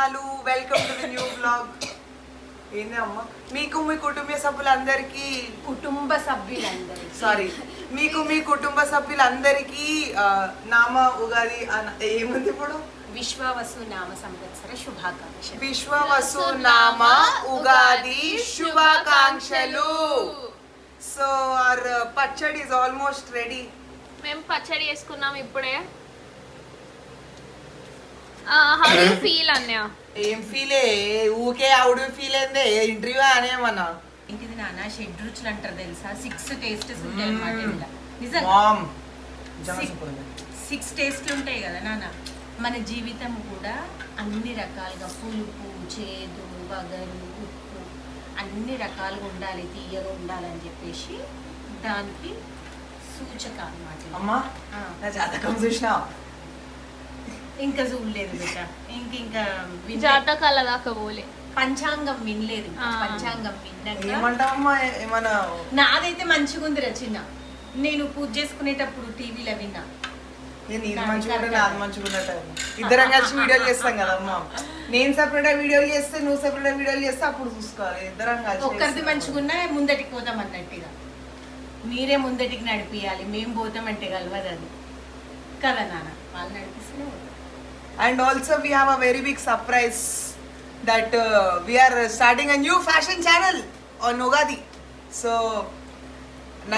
వందనాలు. Welcome to the new blog. ఏంది అమ్మ, మీకు మీ కుటుంబ సభ్యులందరికీ సారీ మీకు మీ కుటుంబ సభ్యులందరికీ నామ ఉగాది ఏముంది ఇప్పుడు విశ్వవసు నామ సంవత్సర శుభాకాంక్షలు. విశ్వవసు నామ ఉగాది శుభాకాంక్షలు. సో ఆర్ పచ్చడి ఇస్ ఆల్మోస్ట్ రెడీ. మేము పచ్చడి చేసుకున్నాం ఇప్పుడే. హౌ డు యు ఫీల్ అన్నయ్య? ఏం ఫీల్ ఊకే ఆవిడ ఫీల్ అయిందే ఇంటర్వ్యూ అనేమన్నా. ఏంటిది నాన్న, షెడ్ రుచులు అంటారు తెలుసా? 6 టేస్ట్స్ ఉంటాయి అన్నమాట. నిజంగా మామ్ 6 టేస్ట్లు ఉంటాయి కదా నాన్న. మన జీవితం కూడా అన్ని రకాలుగా పులుపు, చేదు, వగరు, ఉప్పు అన్ని రకాలుగా ఉండాలి, తీయగా ఉండాలని చెప్పేసి దానికి సూచక అన్నమాట. అమ్మా నా జాతకం చూసినా ఇంకా చూడలేదు బిడ్డ. ఇంకా జాతకాల దాకా పోలే, పంచాంగం వినలేదు. పంచాంగం విన్నాక ఏమంటావమ్మా ఏమన్నా? నాదైతే మంచిగా ఉంది రచన. నేను పూజ చేసుకునేటప్పుడు టీవీలో విన్నా. నేను ఇది మంచిగా నాది మంచిగా ఉన్నట్టు ఇద్దరం కలిసి వీడియోలు చేస్తాం కదమ్మా. నేను సెపరేట్ వీడియోలు చేస్తే నువ్వు సెపరేట్ వీడియోలు చేస్తే అప్పుడు చూసుకోవాలి. ఇద్దరం కలిసి ఒక్కరిది మంచిగున్నా ముందటికి పోతాం అన్నట్టుగా. మీరే ముందటికి నడిపియాలి, మేము పోతామంటే కలవదు అది కదా నాన్న. వాళ్ళు నడిపిస్తూనే పోతాం. And also we have a very big surprise that we are starting a new fashion channel on Ugadi. So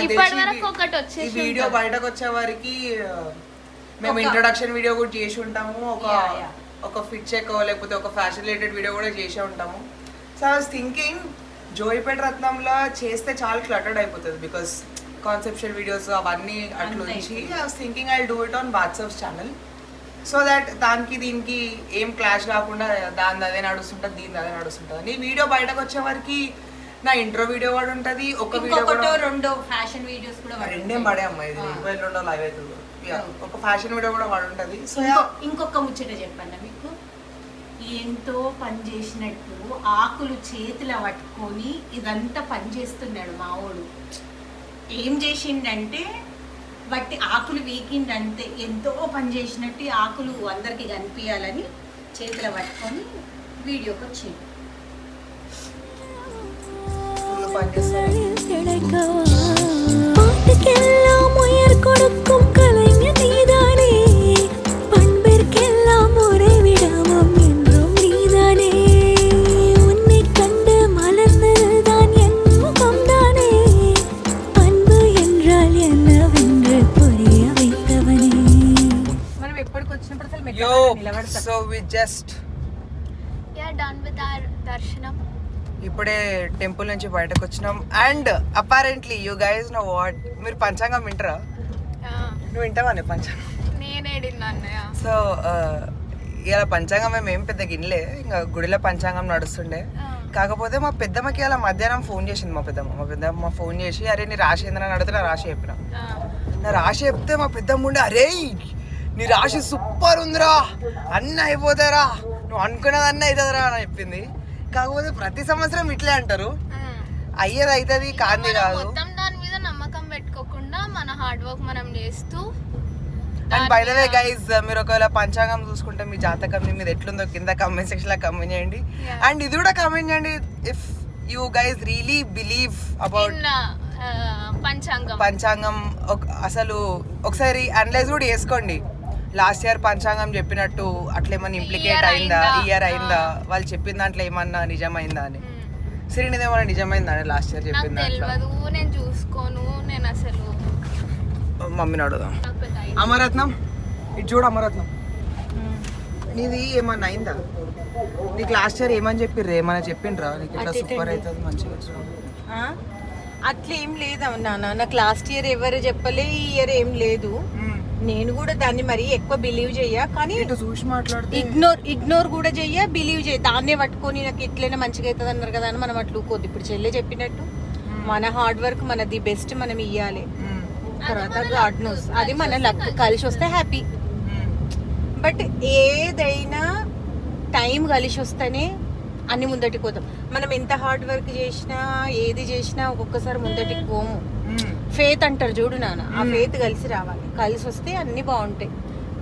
ఇప్పటివరకు ఒకటి ఈ వచ్చేసి వీడియో బయటకు వచ్చే వారికి మేము ఇంట్రొడక్షన్ వీడియో కూడా చేసి ఉంటాము. ఒక ఫిట్ చెక్ లేకపోతే ఒక ఫ్యాషన్ రిలేటెడ్ వీడియో కూడా చేసే ఉంటాము. సో ఐ వాస్ థింకింగ్ జోయిపేట రత్నంలో చేస్తే చాలా క్లటర్డ్ అయిపోతుంది బికాస్ కాన్సెప్షువల్ వీడియోస్ అవన్నీ అట్లుంచి I was thinking I do it on WhatsApp channel. So that దానికి దీనికి ఏం క్లాష్ కాకుండా దాని అదే నడుస్తుంటుంది, దీని అదే నడుస్తుంటుంది. నీ వీడియో బయటకు వచ్చే వరకు నా ఇంట్రో వీడియో వాడు ఉంటుంది, ఒక వీడియో రెండో ఫ్యాషన్ వీడియోస్ కూడా రెండేం పడే అమ్మా. ఇది రెండో లైవ్ అవుతుంది, ఒక ఫ్యాషన్ వీడియో కూడా వాడు ఉంటుంది. సో ఇంకొక ముచ్చట చెప్పండి మీకు. ఎంతో పని చేసినట్టు ఆకులు చేతిలో పట్టుకొని ఇదంతా పని చేస్తున్నాడు మావోడు. ఏం చేసిండంటే బట్టి ఆకులు వీకిండంటే ఎంతో పని చేసినట్టు ఆకులు అందరికి కనిపించాలని చేతిలో పట్టుకొని వీడియోకి వచ్చింది. So we just done with our దర్శనం. ఇప్పుడే టెంపుల్ నుంచి బయటకు వచ్చినాం. And apparently you guys know what, మీరు పంచాంగం వింటారా? నువ్వు వింటావా పంచాంగం? నేనే అన్నయ్య. సో ఇలా పంచాంగం మేము ఏం పెద్ద గిన్నెలే, ఇంకా గుడిలో పంచాంగం నడుస్తుండే. కాకపోతే మా పెద్దమ్మకి అలా మధ్యాహ్నం ఫోన్ చేసింది. మా పెద్దమ్మ ఫోన్ చేసి అరే నీ రాశి ఏందని అడిగితే నా రాశి చెప్పిన. నా రాశి చెప్తే మా పెద్దమ్మ ఉండే అరే నీ రాశి సూపర్ ఉందిరా, అన్నీ అయిపోతారా, నువ్వు అనుకున్నది అన్నీ అవుతుందిరా అని చెప్పింది. కాకపోతే ప్రతి సంవత్సరం ఇట్లే అంటారు, అయ్యేది అవుతుంది కాంది కాదు. మొత్తం దాని మీద నమ్మకం పెట్టుకోకుండా మన హార్డ్ వర్క్ మనం చేస్తూ. And by the way guys, మీరు ఒకవేళ పంచాంగం చూసుకుంటే మీ జాతకం మీద ఎట్లుందో కింద కామెంట్ సెక్షన్ లో కామెంట్ చేయండి. అండ్ ఇది కూడా కామెంట్ చేయండి if you guys really believe about పంచాంగం. అసలు ఒకసారి అనలైజ్ కూడా చేసుకోండి. లాస్ట్ ఇయర్ పంచాంగం చెప్పినట్టు అట్లేమన్నా ఇంప్లికేట్ అయిందా, ఇయర్ అయిందా, వాళ్ళు చెప్పిన దాంట్లో ఏమన్నా నిజమైందా అని. శ్రీనిధి ఏమన్నా నిజమైందా అని లాస్ట్ ఇయర్ చెప్పిన దాంట్లో? నేను చూసుకోను, నేను అసలు మమ్మీని అడుగుదాం. అమరత్నం ఇటు చూడు, అమరత్నం నీది ఏమన్నా అయిందా? నీకు లాస్ట్ ఇయర్ ఏమని చెప్పిర్రు? ఏమన్నా చెప్పిండ్రా నీకు ఇట్లా సూపర్ అవుతుంది మంచిగా? అట్లా ఏం లేదు నాన్న, నాకు లాస్ట్ ఇయర్ ఎవరు చెప్పలే, ఈ ఇయర్ ఏం లేదు. నేను కూడా దాన్ని మరి ఎక్కువ బిలీవ్ చెయ్య, కానీ చూసి మాట్లాడితే ఇగ్నోర్ కూడా చెయ్య, బిలీవ్ చేయ. దాన్నే పట్టుకొని నాకు ఇట్లనే మంచిగా అవుతుంది అన్నారు కదా అని మనం అట్లా ఊకోద్దు. ఇప్పుడు చెల్లె చెప్పినట్టు మన హార్డ్ వర్క్ మనది బెస్ట్ మనం ఇయ్యాలి. తర్వాత గాడ్ నోస్, అది మన లక్ కలిసి వస్తే హ్యాపీ. బట్ ఏదైనా టైం కలిసి వస్తేనే అన్ని ముందటికి పోతాం. మనం ఎంత హార్డ్ వర్క్ చేసినా ఏది చేసినా ఒక్కొక్కసారి ముందటికి పోము. ఫేత్ అంటారు చూడు నాన్న, ఆ ఫేత్ కలిసి రావాలి, కలిసి వస్తే అన్ని బాగుంటాయి.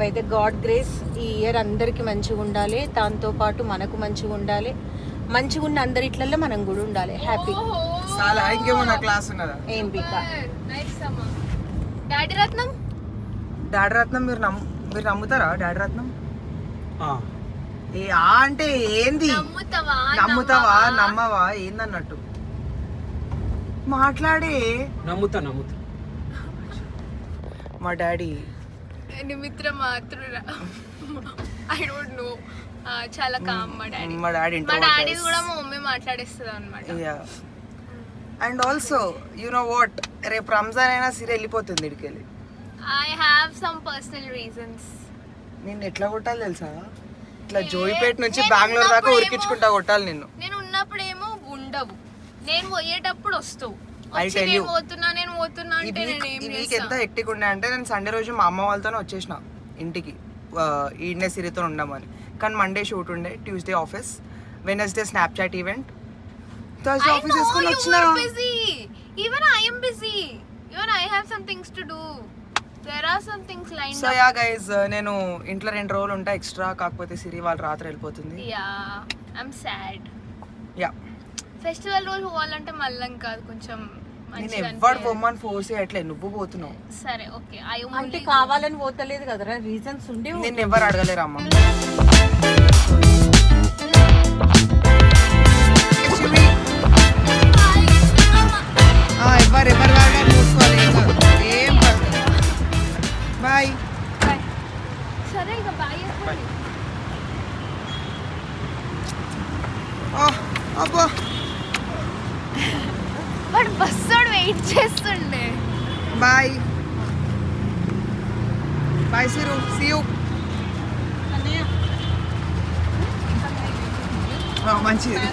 బై ద గాడ్ గ్రేస్ ఈ ఇయర్ అందరికి మంచిగా ఉండాలి, దాంతో పాటు మనకు మంచిగా ఉండాలి, మంచిగా ఉన్న అందరిట్లలో మనం కూడా ఉండాలి. హ్యాపీ. చాలా ఇంకేమన్నా క్లాస్ ఉన్నదా? ఏం పీక డాడీ రత్నం డాడీ రత్నం మీరు నమ్ముతారా? డాడీ రత్నం ఏ ఆ అంటే ఏంది? నమ్ముతావా నమ్మవా ఏందన్నట్టు మాట్లాడే. నమ్ముతా మా డాడీ నిమిత్ర మాత్రురా ఐ డోంట్ నో చాలా కామ్ మా డాడీ. మా డాడీ మా డాడీ కూడా మా మమ్మీ మాట్లాడేస్తుంది అనమాట. And also you know what, రేపు రంజాన్ అయినా సిరి వెళ్ళిపోతుంది ఇడికెళ్ళి. I have some personal reasons. నిన్ను ఎట్లా కొట్టాలి తెలుసా? ఇట్లా జోయిపేట నుంచి బెంగళూరు దాకా ఉరికించుకుంటా కొట్టాలి నిన్ను. నేను ఉన్నప్పుడేమో ఉండవు, నేను పోయేటప్పుడు వస్తావు. I tell you. నేను పోతున్నా అంటే నేను ఏం ఈ వీక్ ఎంత చేస్తా? హెక్టిక్ ఉండే అంటే నేను సండే రోజు మా అమ్మ వాళ్ళతోనే వచ్చేసిన ఇంటికి, ఈడనే సిరితో ఉండమని. కానీ మండే షూట్ ఉండే, Tuesday office, Wednesday Snapchat event, Thursday I office know వేసుకొని you వచ్చిన. are busy. Even I am busy. Even I have some things to do. There are some things lined so up. Yeah guys, నేను ఇంట్లో 2 రోజులు ఉంటా extra. కాకపోతే సిరి వాళ్ళు రాత్రి వెళ్ళిపోతుంది. Yeah, I'm sad. Yeah, festival రోజు పోవాలంటే మళ్ళీ కాదు, కొంచెం నేను మంచిగా ఎవ్వరు అనిపించదు. బొమ్మని ఫోర్స్ చేయట్లే, నువ్వు పోతున్నావు. సరే ఓకే. అంటే కావాలని పోతలేదు కదరా, రీజన్స్ ఉండే. నిన్ను ఎవ్వరు అడగలేరు అమ్మ. ఎవరు వాగా చూసుకోవాలి, ఏం బాయ్. సరే ఇక బాయ్. అబ్బో వాడు బస్సు వెయిట్ చేస్తుండే. బాయ్ బాయ్ సిరు, సీ యూ. మంచిది.